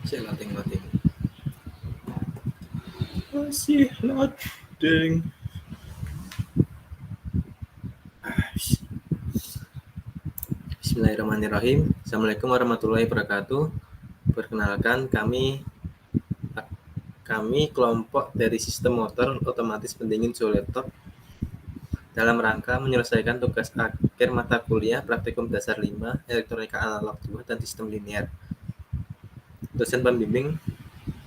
Saya loading. Masih loading. Bismillahirrahmanirrahim. Assalamualaikum warahmatullahi wabarakatuh. Perkenalkan, kami kelompok dari sistem motor otomatis pendingin suhu laptop dalam rangka menyelesaikan tugas akhir mata kuliah praktikum dasar 5, elektronika analog 2, dan sistem linear. Dosen pembimbing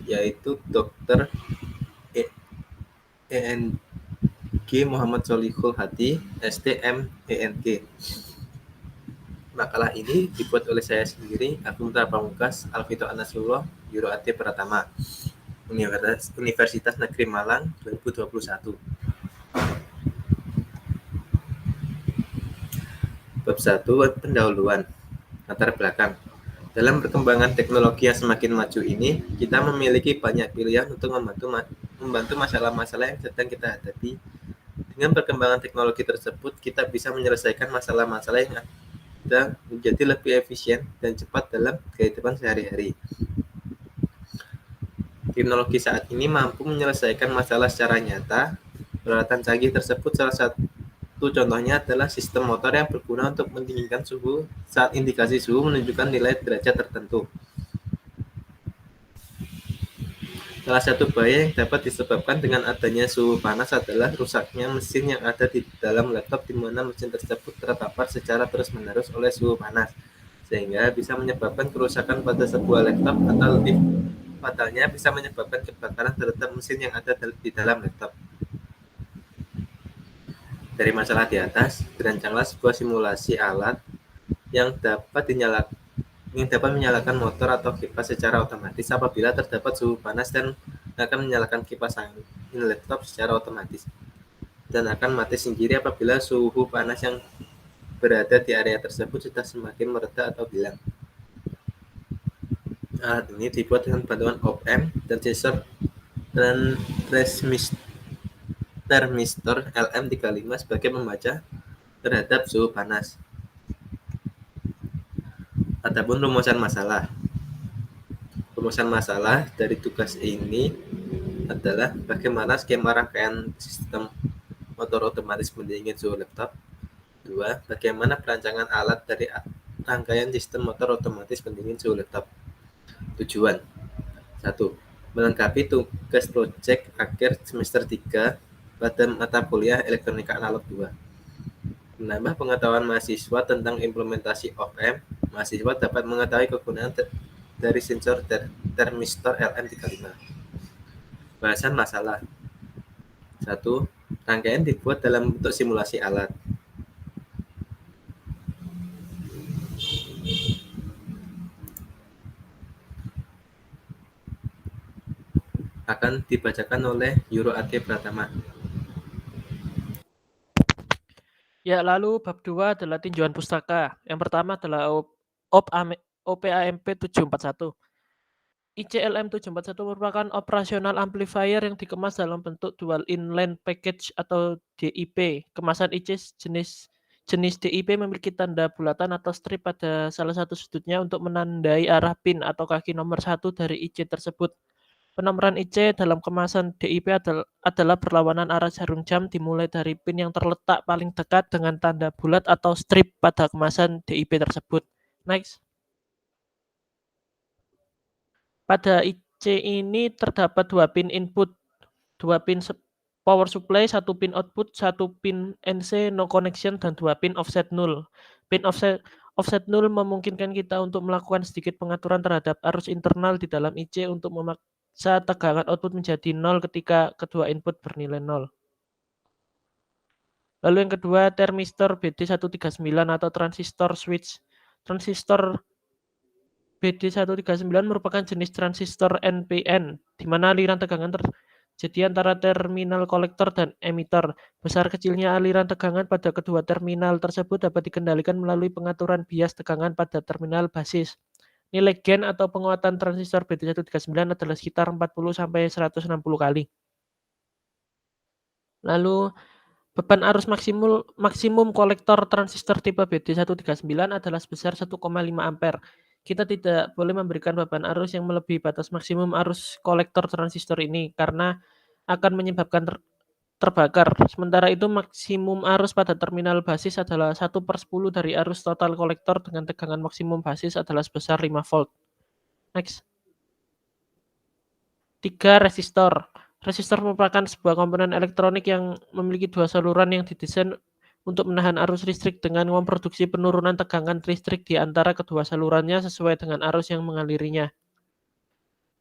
yaitu Dr. ENG Muhammad Solihul Hadi, STM ENG. Makalah ini dibuat oleh saya sendiri, Agung Pamungkas, Alvito Anasullah, Yuro Ade Pratama, Universitas Negeri Malang 2021. Bab 1, pendahuluan. Latar belakang. Dalam perkembangan teknologi yang semakin maju ini, kita memiliki banyak pilihan untuk membantu masalah-masalah yang sedang kita hadapi. Dengan perkembangan teknologi tersebut, kita bisa menyelesaikan masalah-masalah yang ada menjadi lebih efisien dan cepat dalam kehidupan sehari-hari. Teknologi saat ini mampu menyelesaikan masalah secara nyata. Peralatan canggih tersebut salah satu contohnya adalah sistem motor yang berguna untuk mendinginkan suhu saat indikasi suhu menunjukkan nilai derajat tertentu. Salah satu bahaya yang dapat disebabkan dengan adanya suhu panas adalah rusaknya mesin yang ada di dalam laptop, di mana mesin tersebut terpapar secara terus-menerus oleh suhu panas, sehingga bisa menyebabkan kerusakan pada sebuah laptop atau lebih fatalnya bisa menyebabkan kebakaran terhadap mesin yang ada di dalam laptop. Dari masalah di atas, dirancanglah sebuah simulasi alat yang dapat menyalakan motor atau kipas secara otomatis apabila terdapat suhu panas, dan akan menyalakan kipas angin laptop secara otomatis, dan akan mati sendiri apabila suhu panas yang berada di area tersebut sudah semakin mereda atau hilang. Alat ini dibuat dengan bantuan op-amp dan transistor LM35 sebagai pembaca terhadap suhu panas. Adapun rumusan masalah. Rumusan masalah dari tugas ini adalah bagaimana skema rangkaian sistem motor otomatis pendingin suhu laptop. 2. Bagaimana perancangan alat dari rangkaian sistem motor otomatis pendingin suhu laptop. Tujuan. 1. Melengkapi tugas proyek akhir semester 3 pada mata kuliah elektronika analog 2. Menambah pengetahuan mahasiswa tentang implementasi op-amp. Mahasiswa dapat mengetahui kegunaan dari sensor termistor LM35. Bahasan masalah. 1. Rangkaian dibuat dalam bentuk simulasi alat. Akan dibacakan oleh Yuro Ade Pratama. Ya, lalu bab 2 adalah tinjauan pustaka. Yang pertama adalah OPAMP 741. ICLM 741 merupakan operational amplifier yang dikemas dalam bentuk dual inline package atau DIP. Kemasan IC jenis DIP memiliki tanda bulatan atau strip pada salah satu sudutnya untuk menandai arah pin atau kaki nomor 1 dari IC tersebut. Penomoran IC dalam kemasan DIP adalah berlawanan arah jarum jam dimulai dari pin yang terletak paling dekat dengan tanda bulat atau strip pada kemasan DIP tersebut. Next. Pada IC ini terdapat 2 pin input, 2 pin power supply, 1 pin output, 1 pin NC no connection, dan 2 pin offset 0. Pin offset 0 memungkinkan kita untuk melakukan sedikit pengaturan terhadap arus internal di dalam IC untuk memaksa tegangan output menjadi 0 ketika kedua input bernilai 0. Lalu yang kedua, termistor BD139 atau transistor switch. Transistor BD139 merupakan jenis transistor NPN, di mana aliran tegangan terjadi antara terminal kolektor dan emitter. Besar kecilnya aliran tegangan pada kedua terminal tersebut dapat dikendalikan melalui pengaturan bias tegangan pada terminal basis. Nilai gain atau penguatan transistor BD139 adalah sekitar 40-160 kali. Lalu, beban arus maksimum kolektor transistor tipe BD139 adalah sebesar 1,5 ampere. kita tidak boleh memberikan beban arus yang melebihi batas maksimum arus kolektor transistor ini karena akan menyebabkan terbakar. Sementara itu maksimum arus pada terminal basis adalah 1/10 dari arus total kolektor dengan tegangan maksimum basis adalah sebesar 5 volt. Next. 3. Resistor. Resistor merupakan sebuah komponen elektronik yang memiliki dua saluran yang didesain untuk menahan arus listrik dengan memproduksi penurunan tegangan listrik di antara kedua salurannya sesuai dengan arus yang mengalirinya.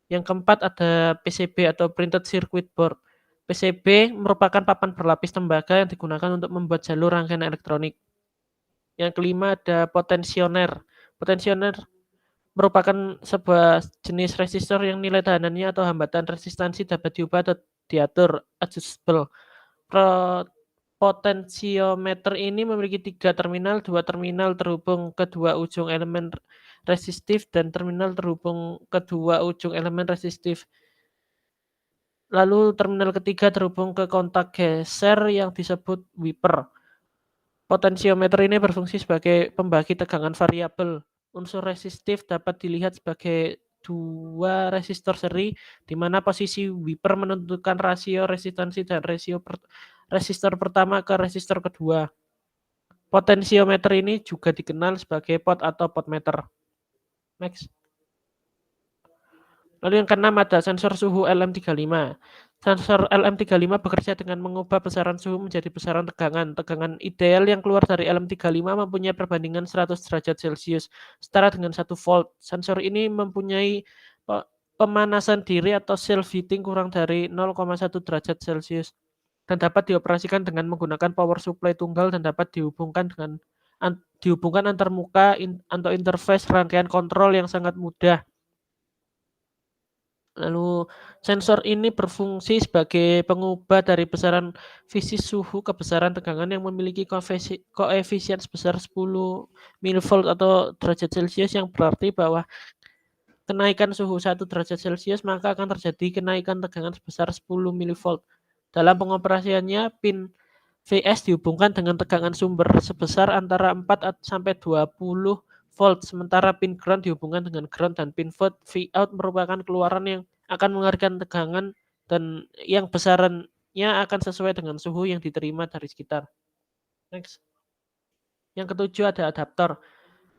Yang keempat ada PCB atau Printed Circuit Board. PCB merupakan papan berlapis tembaga yang digunakan untuk membuat jalur rangkaian elektronik. Yang kelima ada potensioner. Potensioner merupakan sebuah jenis resistor yang nilai tahanannya atau hambatan resistansi dapat diubah atau diatur, adjustable. Potensiometer ini memiliki 3 terminal, 2 terminal terhubung ke dua ujung elemen resistif dan terminal terhubung ke dua ujung elemen resistif. Lalu terminal ketiga terhubung ke kontak geser yang disebut wiper. Potensiometer ini berfungsi sebagai pembagi tegangan variabel. Unsur resistif dapat dilihat sebagai dua resistor seri, di mana posisi wiper menentukan rasio resistansi dan rasio resistor pertama ke resistor kedua. Potensiometer ini juga dikenal sebagai pot atau potmeter. Next. Lalu yang keenam ada sensor suhu LM35. Sensor LM35 bekerja dengan mengubah besaran suhu menjadi besaran tegangan. Tegangan ideal yang keluar dari LM35 mempunyai perbandingan 100 derajat Celcius, setara dengan 1 volt. Sensor ini mempunyai pemanasan diri atau self heating kurang dari 0,1 derajat Celcius dan dapat dioperasikan dengan menggunakan power supply tunggal dan dapat dihubungkan antar muka atau interface rangkaian kontrol yang sangat mudah. Lalu sensor ini berfungsi sebagai pengubah dari besaran fisis suhu ke besaran tegangan yang memiliki koefisien sebesar 10 mV atau derajat Celcius, yang berarti bahwa kenaikan suhu 1 derajat Celcius maka akan terjadi kenaikan tegangan sebesar 10 mV. Dalam pengoperasiannya, pin VS dihubungkan dengan tegangan sumber sebesar antara 4 sampai 20 volt, sementara pin ground dihubungkan dengan ground, dan pin Vout merupakan keluaran yang akan mengalirkan tegangan dan yang besarannya akan sesuai dengan suhu yang diterima dari sekitar. Next. Yang ketujuh ada adaptor.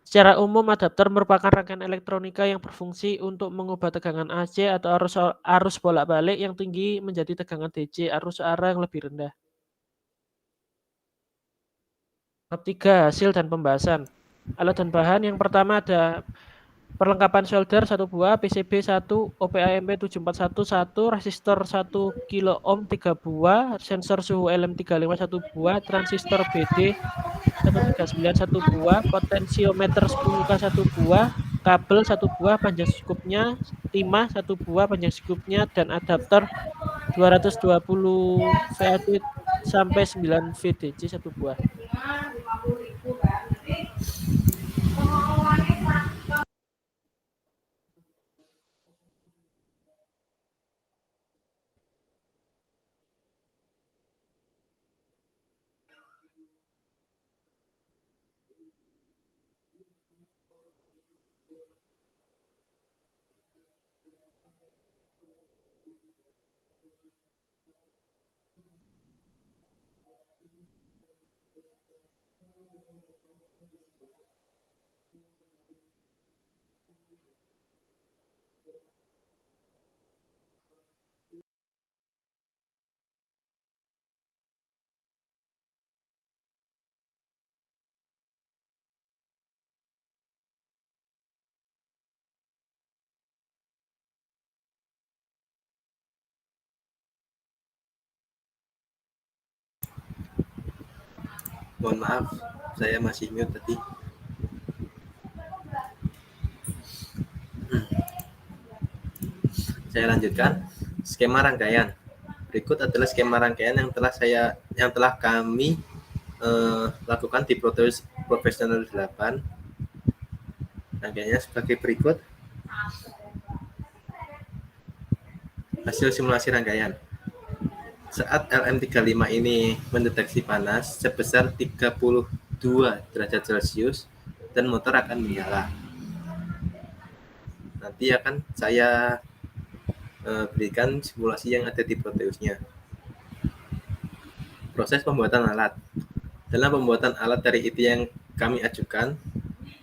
Secara umum, adaptor merupakan rangkaian elektronika yang berfungsi untuk mengubah tegangan AC atau arus bolak-balik yang tinggi menjadi tegangan DC, arus arah yang lebih rendah. Bab 3, hasil dan pembahasan. Alat dan bahan yang pertama ada perlengkapan solder 1 buah, PCB 1, OPAMP 741 1, resistor 1 kilo ohm 3 buah, sensor suhu LM35 1 buah, transistor BD 139 1 buah, potensiometer 10K 1 buah, kabel 1 buah, panjang skupnya 5 1 buah, panjang skupnya, dan adaptor 220 VAD sampai 9 VDC 1 buah. Mohon maaf, saya masih mute tadi. Saya lanjutkan skema rangkaian. Berikut adalah skema rangkaian yang telah kami lakukan di Professional 8. Rangkaiannya sebagai berikut. Hasil simulasi rangkaian. Saat LM35 ini mendeteksi panas sebesar 32 derajat Celcius dan motor akan menyala. nanti akan saya berikan simulasi yang ada di Proteusnya. Proses pembuatan alat. Dalam pembuatan alat dari IT yang kami ajukan,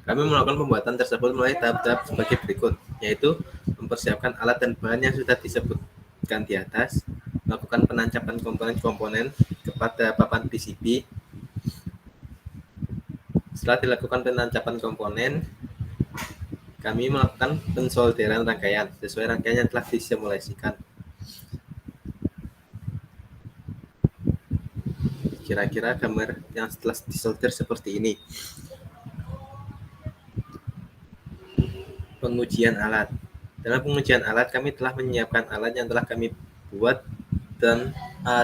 kami melakukan pembuatan tersebut melalui tahap-tahap sebagai berikut, yaitu mempersiapkan alat dan bahan yang sudah disebutkan di atas, melakukan penancapan komponen-komponen kepada papan PCB. Setelah dilakukan penancapan komponen, kami melakukan pensolderan rangkaian sesuai rangkaian yang telah disimulasikan. Kira-kira gambar yang setelah disolder seperti ini. Pengujian alat. Dalam pengujian alat, kami telah menyiapkan alat yang telah kami buat dan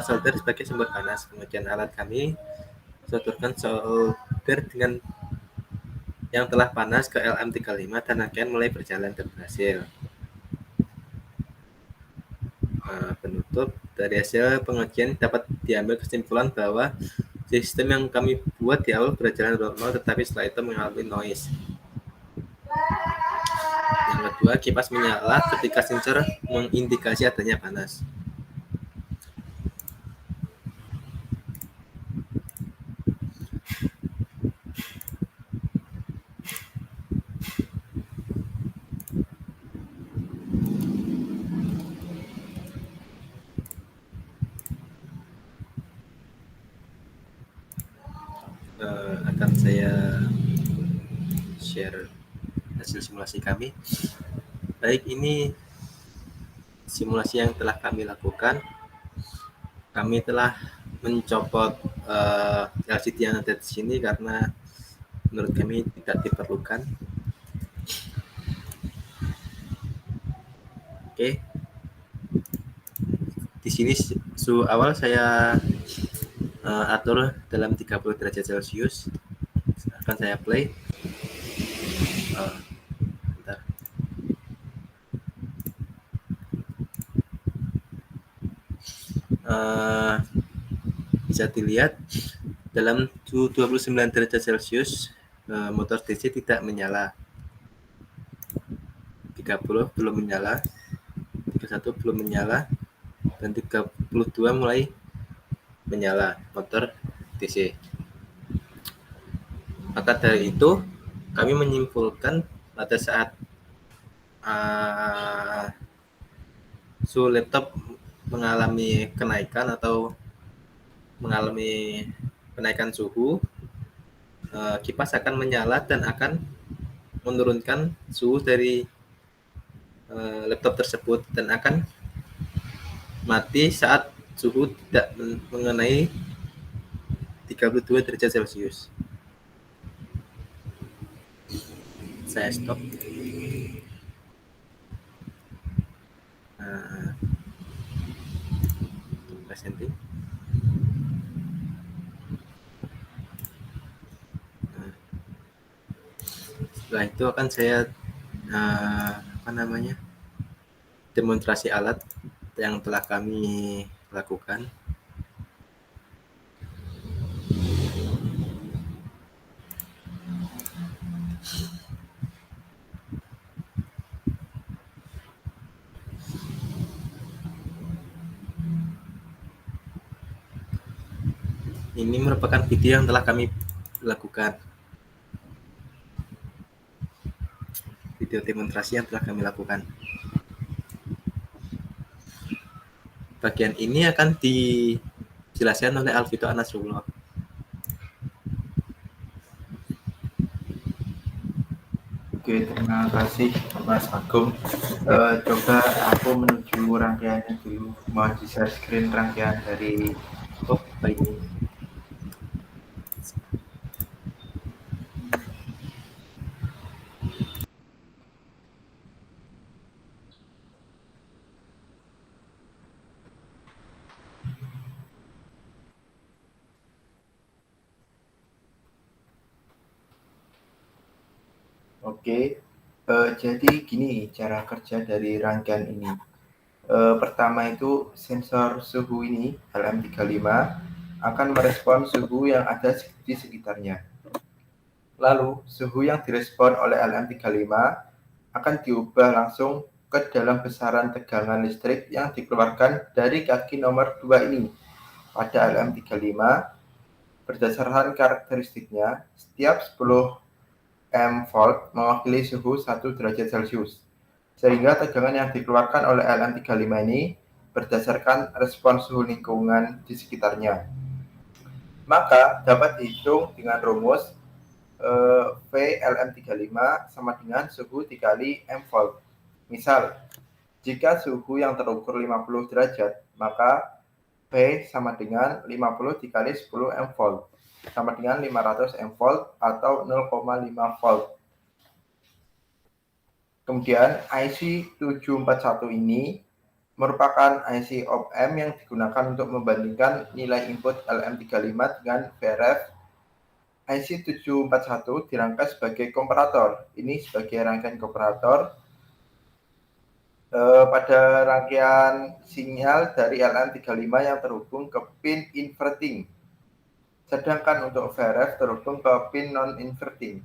solder sebagai sumber panas. Pengujian alat kami sodorkan solder dengan yang telah panas ke LM35 dan rangkaian mulai berjalan dan berhasil. Penutup, dari hasil pengujian dapat diambil kesimpulan bahwa sistem yang kami buat di awal berjalan normal, tetapi setelah itu mengalami noise. Yang kedua, kipas menyala ketika sensor mengindikasi adanya panas. Akan saya share hasil simulasi kami. Baik, ini simulasi yang telah kami lakukan. Kami telah mencopot LCD yang ada di sini karena menurut kami tidak diperlukan. Oke. Di sini suhu awal saya atur dalam 30 derajat Celcius. Akan saya play. Bentar. Bisa dilihat dalam 29 derajat Celcius motor DC tidak menyala. 30 belum menyala, 31 belum menyala, dan 32 mulai menyala motor DC. Maka dari itu kami menyimpulkan pada saat suhu laptop mengalami kenaikan atau mengalami kenaikan suhu, kipas akan menyala dan akan menurunkan suhu dari laptop tersebut dan akan mati saat suhu tidak mengenai 32 derajat Celcius. Saya stop. Presenting. Setelah itu akan saya demonstrasi alat yang telah kami lakukan. Ini merupakan video yang telah kami lakukan. Video demonstrasi yang telah kami lakukan. Bagian ini akan dijelaskan oleh Alvito Anasrullah. Oke, terima kasih Mas Agung. Coba aku menuju rangkaiannya dulu. Mohon di-share screen rangkaian dari baik. Oke, jadi gini cara kerja dari rangkaian ini. Pertama itu sensor suhu ini LM35 akan merespon suhu yang ada di sekitarnya. Lalu suhu yang direspon oleh LM35 akan diubah langsung ke dalam besaran tegangan listrik yang dikeluarkan dari kaki nomor 2 ini. Pada LM35, berdasarkan karakteristiknya, setiap 10 M volt mewakili suhu 1 derajat Celcius. Sehingga tegangan yang dikeluarkan oleh LM35 ini berdasarkan respons suhu lingkungan di sekitarnya. Maka dapat dihitung dengan rumus V LM35 sama dengan suhu dikali M volt. Misal, jika suhu yang terukur 50 derajat, maka V sama dengan 50 dikali 10 M volt, sama dengan 500 M volt atau 0,5 volt. Kemudian IC 741 ini merupakan IC op-amp yang digunakan untuk membandingkan nilai input LM35 dengan VRF. IC 741 dirangkai sebagai komparator. Ini sebagai rangkaian komparator pada rangkaian sinyal dari LM35 yang terhubung ke pin inverting. Sedangkan untuk VRF terhubung ke pin non-inverting.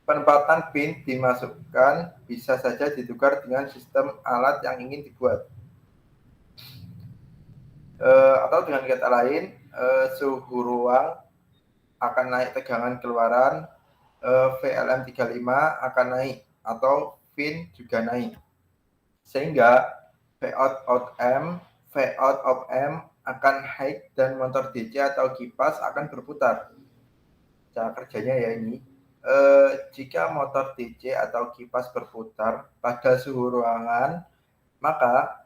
Penempatan pin dimasukkan bisa saja ditukar dengan sistem alat yang ingin dibuat. Atau dengan kata lain, suhu ruang akan naik, tegangan keluaran VLM35 akan naik, atau pin juga naik. Sehingga Vout of M akan high dan motor DC atau kipas akan berputar. Cara kerjanya ya ini. Jika motor DC atau kipas berputar pada suhu ruangan, maka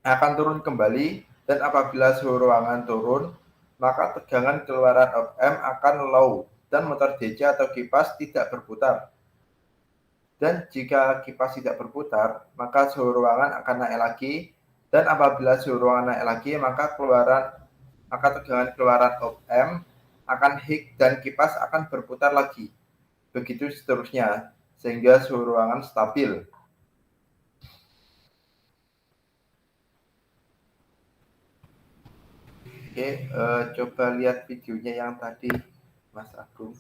akan turun kembali, dan apabila suhu ruangan turun, maka tegangan keluaran op-amp akan low dan motor DC atau kipas tidak berputar. Dan jika kipas tidak berputar, maka suhu ruangan akan naik lagi, dan apabila suhu ruangan naik lagi, maka tegangan keluaran op-amp akan high dan kipas akan berputar lagi. Begitu seterusnya, sehingga suhu ruangan stabil. Oke, coba lihat videonya yang tadi, Mas Agung.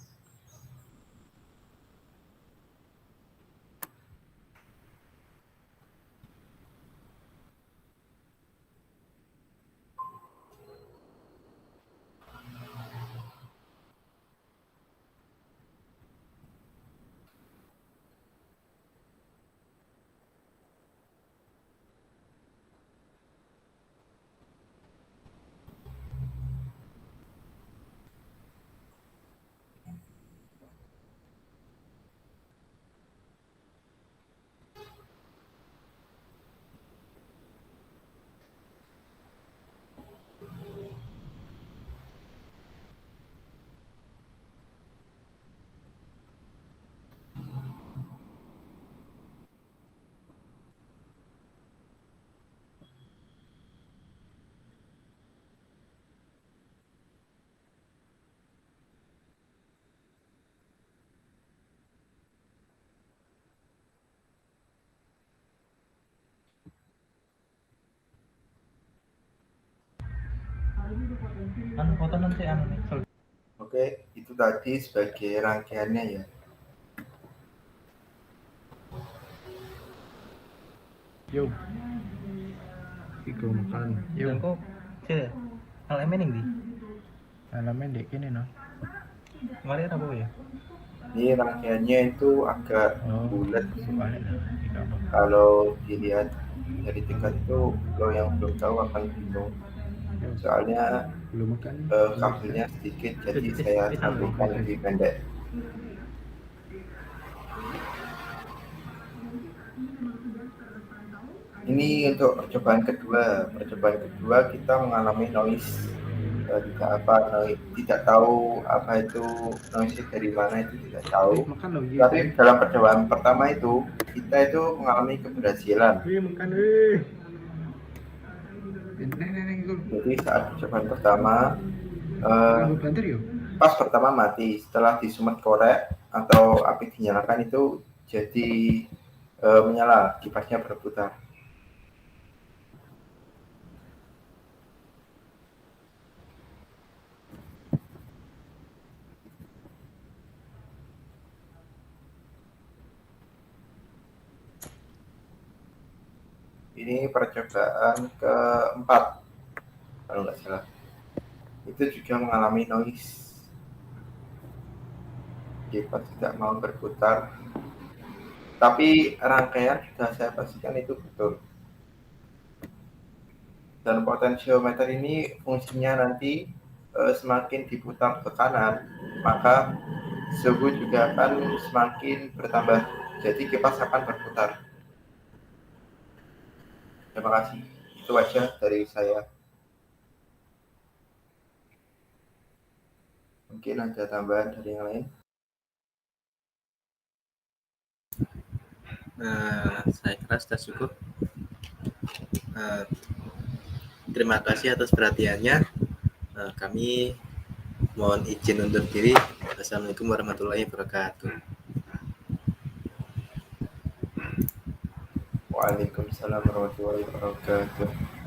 Oke, itu tadi sebagai rangkaiannya ya. Yo. Iku makan. Yo. Kok sih elemen ini Alamen dek kene no. kemarin apa ya? Ini rangkaiannya itu agak bulat. Balik lah. Tidak apa. Kalau dilihat dari dekat itu, kalau yang belum tahu akan bingung. Soalnya Belum makan. kabelnya sedikit, jadi saya sampaikan lebih pendek. Ini untuk percobaan kedua. Percobaan kedua kita mengalami noise. Tidak tahu apa itu noise dari mana, itu tidak tahu. Makan loh. Tapi dalam percobaan pertama itu kita itu mengalami keberhasilan. Makan. Jadi saat percobaan pertama, pas pertama mati, setelah disumet korek atau api dinyalakan itu jadi menyala, kipasnya berputar. ini percobaan keempat kalau nggak salah. Itu juga mengalami noise. Kipas tidak mau berputar. Tapi rangkaian sudah saya pastikan itu betul. Dan potentiometer ini fungsinya nanti semakin diputar ke kanan, maka suhu juga akan semakin bertambah. Jadi kipas akan berputar. Terima kasih. Itu aja dari saya. Mungkin ada tambahan dari yang lain. Saya kira sudah cukup. Terima kasih atas perhatiannya. Kami mohon izin undur diri. Assalamualaikum warahmatullahi wabarakatuh. Waalaikumsalam warahmatullahi wabarakatuh.